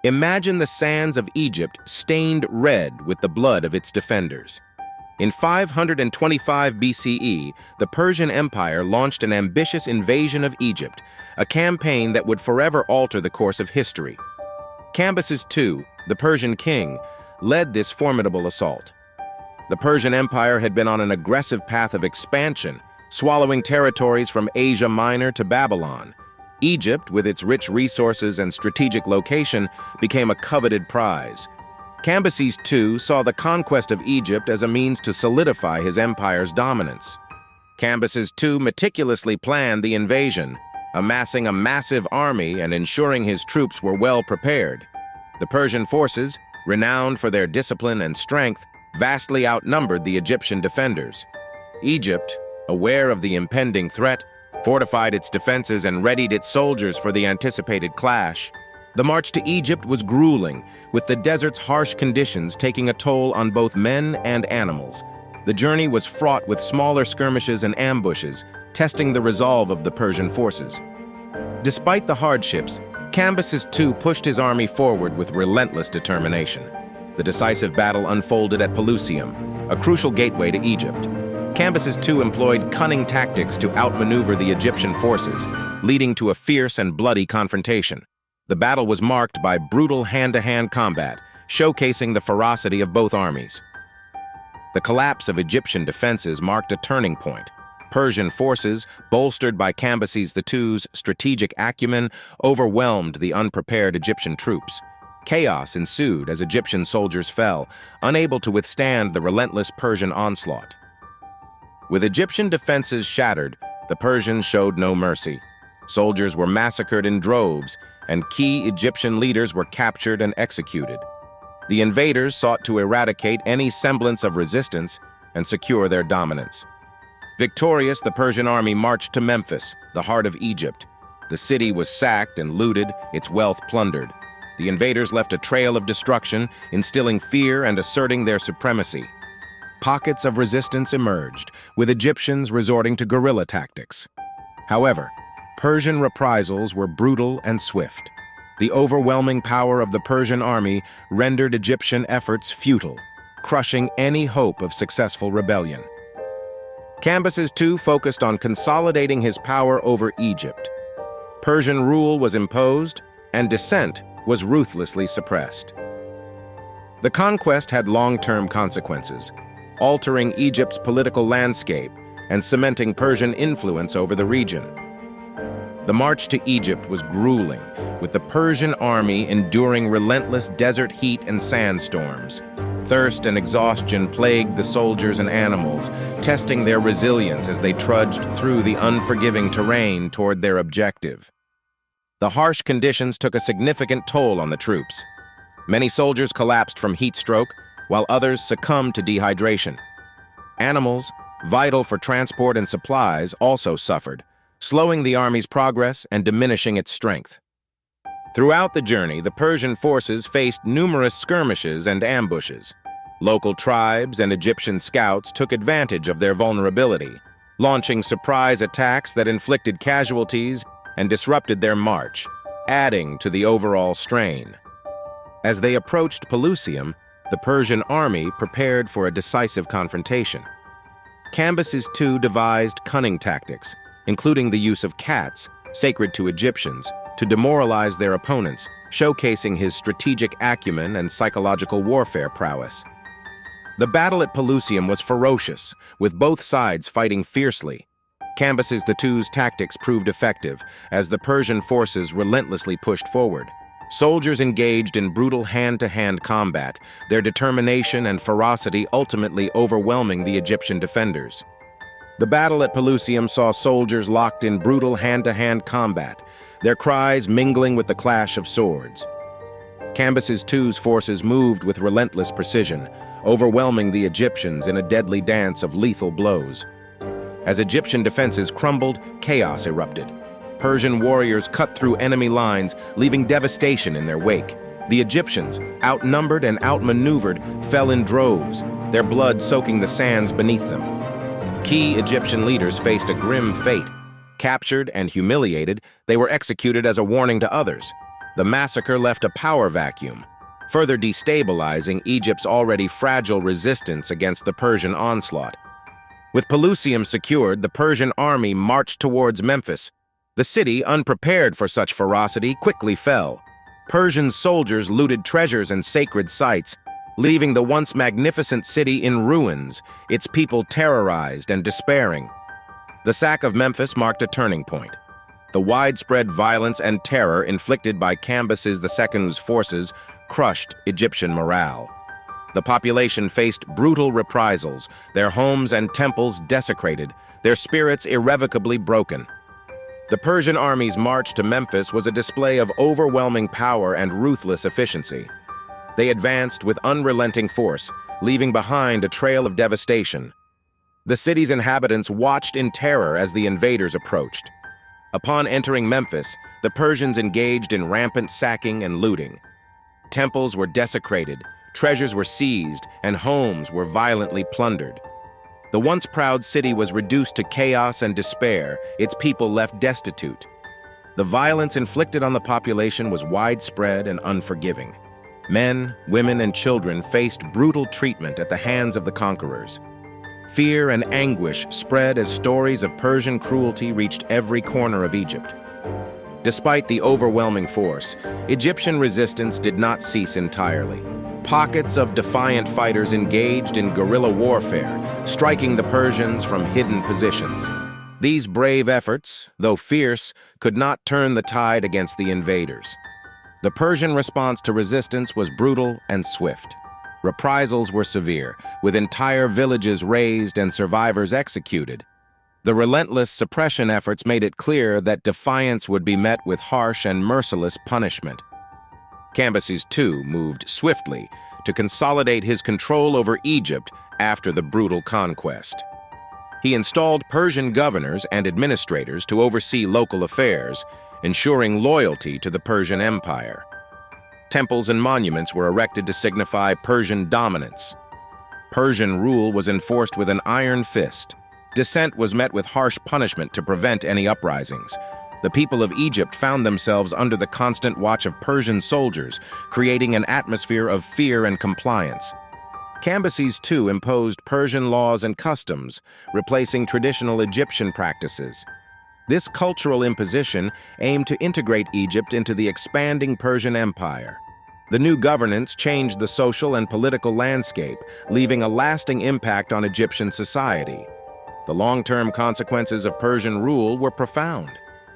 Imagine the sands of Egypt stained red with the blood of its defenders. In 525 BCE, the Persian Empire launched an ambitious invasion of Egypt, a campaign that would forever alter the course of history. Cambyses II, the Persian king, led this formidable assault. The Persian Empire had been on an aggressive path of expansion, swallowing territories from Asia Minor to Babylon. Egypt, with its rich resources and strategic location, became a coveted prize. Cambyses II saw the conquest of Egypt as a means to solidify his empire's dominance. Cambyses II meticulously planned the invasion, amassing a massive army and ensuring his troops were well prepared. The Persian forces, renowned for their discipline and strength, vastly outnumbered the Egyptian defenders. Egypt, aware of the impending threat, fortified its defenses and readied its soldiers for the anticipated clash. The march to Egypt was grueling, with the desert's harsh conditions taking a toll on both men and animals. The journey was fraught with smaller skirmishes and ambushes, testing the resolve of the Persian forces. Despite the hardships, Cambyses II pushed his army forward with relentless determination. The decisive battle unfolded at Pelusium, a crucial gateway to Egypt. Cambyses II employed cunning tactics to outmaneuver the Egyptian forces, leading to a fierce and bloody confrontation. The battle was marked by brutal hand-to-hand combat, showcasing the ferocity of both armies. The collapse of Egyptian defenses marked a turning point. Persian forces, bolstered by Cambyses II's strategic acumen, overwhelmed the unprepared Egyptian troops. Chaos ensued as Egyptian soldiers fell, unable to withstand the relentless Persian onslaught. With Egyptian defenses shattered, the Persians showed no mercy. Soldiers were massacred in droves, and key Egyptian leaders were captured and executed. The invaders sought to eradicate any semblance of resistance and secure their dominance. Victorious, the Persian army marched to Memphis, the heart of Egypt. The city was sacked and looted, its wealth plundered. The invaders left a trail of destruction, instilling fear and asserting their supremacy. Pockets of resistance emerged, with Egyptians resorting to guerrilla tactics. However, Persian reprisals were brutal and swift. The overwhelming power of the Persian army rendered Egyptian efforts futile, crushing any hope of successful rebellion. Cambyses II focused on consolidating his power over Egypt. Persian rule was imposed, and dissent was ruthlessly suppressed. The conquest had long-term consequences, altering Egypt's political landscape and cementing Persian influence over the region. The march to Egypt was grueling, with the Persian army enduring relentless desert heat and sandstorms. Thirst and exhaustion plagued the soldiers and animals, testing their resilience as they trudged through the unforgiving terrain toward their objective. The harsh conditions took a significant toll on the troops. Many soldiers collapsed from heat stroke, while others succumbed to dehydration. Animals, vital for transport and supplies, also suffered, slowing the army's progress and diminishing its strength. Throughout the journey, the Persian forces faced numerous skirmishes and ambushes. Local tribes and Egyptian scouts took advantage of their vulnerability, launching surprise attacks that inflicted casualties and disrupted their march, adding to the overall strain. As they approached Pelusium, the Persian army prepared for a decisive confrontation. Cambyses II devised cunning tactics, including the use of cats, sacred to Egyptians, to demoralize their opponents, showcasing his strategic acumen and psychological warfare prowess. The battle at Pelusium was ferocious, with both sides fighting fiercely. Cambyses II's tactics proved effective as the Persian forces relentlessly pushed forward. Soldiers engaged in brutal hand-to-hand combat, their determination and ferocity ultimately overwhelming the Egyptian defenders. The battle at Pelusium saw soldiers locked in brutal hand-to-hand combat, their cries mingling with the clash of swords. Cambyses II's forces moved with relentless precision, overwhelming the Egyptians in a deadly dance of lethal blows. As Egyptian defenses crumbled, chaos erupted. Persian warriors cut through enemy lines, leaving devastation in their wake. The Egyptians, outnumbered and outmaneuvered, fell in droves, their blood soaking the sands beneath them. Key Egyptian leaders faced a grim fate. Captured and humiliated, they were executed as a warning to others. The massacre left a power vacuum, further destabilizing Egypt's already fragile resistance against the Persian onslaught. With Pelusium secured, the Persian army marched towards Memphis. The city, unprepared for such ferocity, quickly fell. Persian soldiers looted treasures and sacred sites, leaving the once magnificent city in ruins, its people terrorized and despairing. The sack of Memphis marked a turning point. The widespread violence and terror inflicted by Cambyses II's forces crushed Egyptian morale. The population faced brutal reprisals, their homes and temples desecrated, their spirits irrevocably broken. The Persian army's march to Memphis was a display of overwhelming power and ruthless efficiency. They advanced with unrelenting force, leaving behind a trail of devastation. The city's inhabitants watched in terror as the invaders approached. Upon entering Memphis, the Persians engaged in rampant sacking and looting. Temples were desecrated, treasures were seized, and homes were violently plundered. The once proud city was reduced to chaos and despair, its people left destitute. The violence inflicted on the population was widespread and unforgiving. Men, women, and children faced brutal treatment at the hands of the conquerors. Fear and anguish spread as stories of Persian cruelty reached every corner of Egypt. Despite the overwhelming force, Egyptian resistance did not cease entirely. Pockets of defiant fighters engaged in guerrilla warfare, striking the Persians from hidden positions. These brave efforts, though fierce, could not turn the tide against the invaders. The Persian response to resistance was brutal and swift. Reprisals were severe, with entire villages razed and survivors executed. The relentless suppression efforts made it clear that defiance would be met with harsh and merciless punishment. Cambyses II moved swiftly to consolidate his control over Egypt after the brutal conquest. He installed Persian governors and administrators to oversee local affairs, ensuring loyalty to the Persian Empire. Temples and monuments were erected to signify Persian dominance. Persian rule was enforced with an iron fist. Dissent was met with harsh punishment to prevent any uprisings. The people of Egypt found themselves under the constant watch of Persian soldiers, creating an atmosphere of fear and compliance. Cambyses II imposed Persian laws and customs, replacing traditional Egyptian practices. This cultural imposition aimed to integrate Egypt into the expanding Persian Empire. The new governance changed the social and political landscape, leaving a lasting impact on Egyptian society. The long-term consequences of Persian rule were profound.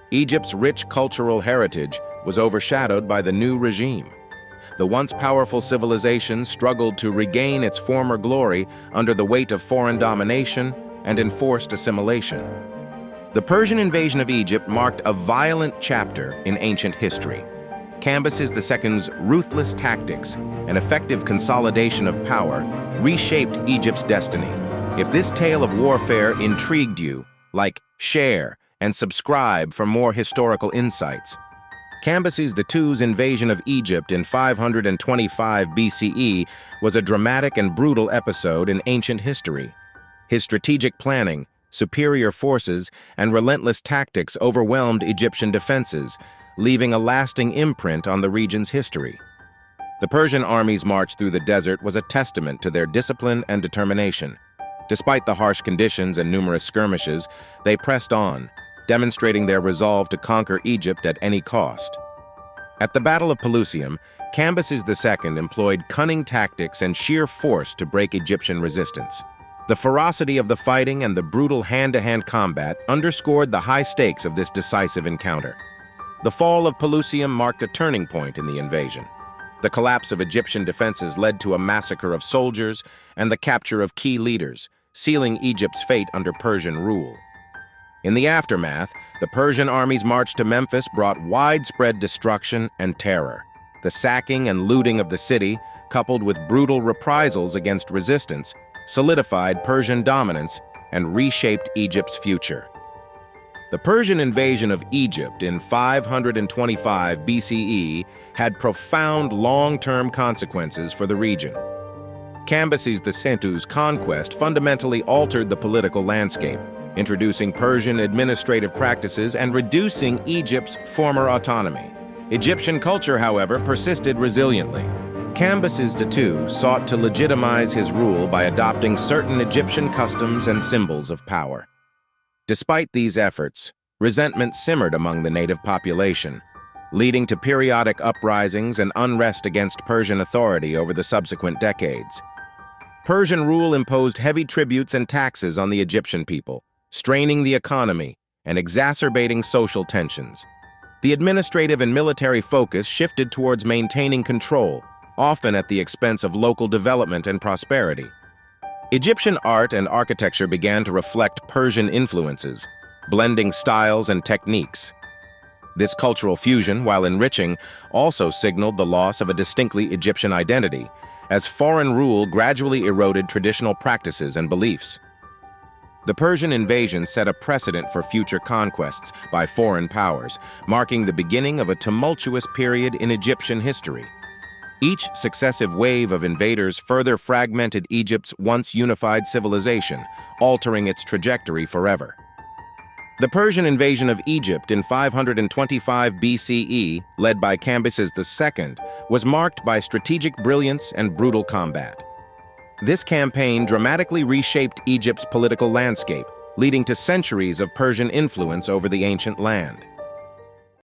Egypt's rich cultural heritage was overshadowed by the new regime. The once powerful civilization struggled to regain its former glory under the weight of foreign domination and enforced assimilation. The Persian invasion of Egypt marked a violent chapter in ancient history. Cambyses II's ruthless tactics and effective consolidation of power reshaped Egypt's destiny. If this tale of warfare intrigued you, like, share, and subscribe for more historical insights. Cambyses II's invasion of Egypt in 525 BCE was a dramatic and brutal episode in ancient history. His strategic planning, superior forces, and relentless tactics overwhelmed Egyptian defenses, leaving a lasting imprint on the region's history. The Persian army's march through the desert was a testament to their discipline and determination. Despite the harsh conditions and numerous skirmishes, they pressed on, demonstrating their resolve to conquer Egypt at any cost. At the Battle of Pelusium, Cambyses II employed cunning tactics and sheer force to break Egyptian resistance. The ferocity of the fighting and the brutal hand-to-hand combat underscored the high stakes of this decisive encounter. The fall of Pelusium marked a turning point in the invasion. The collapse of Egyptian defenses led to a massacre of soldiers and the capture of key leaders, sealing Egypt's fate under Persian rule. In the aftermath, the Persian army's march to Memphis brought widespread destruction and terror. The sacking and looting of the city, coupled with brutal reprisals against resistance, solidified Persian dominance and reshaped Egypt's future. The Persian invasion of Egypt in 525 BCE had profound long-term consequences for the region. Cambyses II's conquest fundamentally altered the political landscape, introducing Persian administrative practices and reducing Egypt's former autonomy. Egyptian culture, however, persisted resiliently. Cambyses II sought to legitimize his rule by adopting certain Egyptian customs and symbols of power. Despite these efforts, resentment simmered among the native population, leading to periodic uprisings and unrest against Persian authority over the subsequent decades. Persian rule imposed heavy tributes and taxes on the Egyptian people, straining the economy and exacerbating social tensions. The administrative and military focus shifted towards maintaining control, often at the expense of local development and prosperity. Egyptian art and architecture began to reflect Persian influences, blending styles and techniques. This cultural fusion, while enriching, also signaled the loss of a distinctly Egyptian identity, as foreign rule gradually eroded traditional practices and beliefs. The Persian invasion set a precedent for future conquests by foreign powers, marking the beginning of a tumultuous period in Egyptian history. Each successive wave of invaders further fragmented Egypt's once unified civilization, altering its trajectory forever. The Persian invasion of Egypt in 525 BCE, led by Cambyses II, was marked by strategic brilliance and brutal combat. This campaign dramatically reshaped Egypt's political landscape, leading to centuries of Persian influence over the ancient land.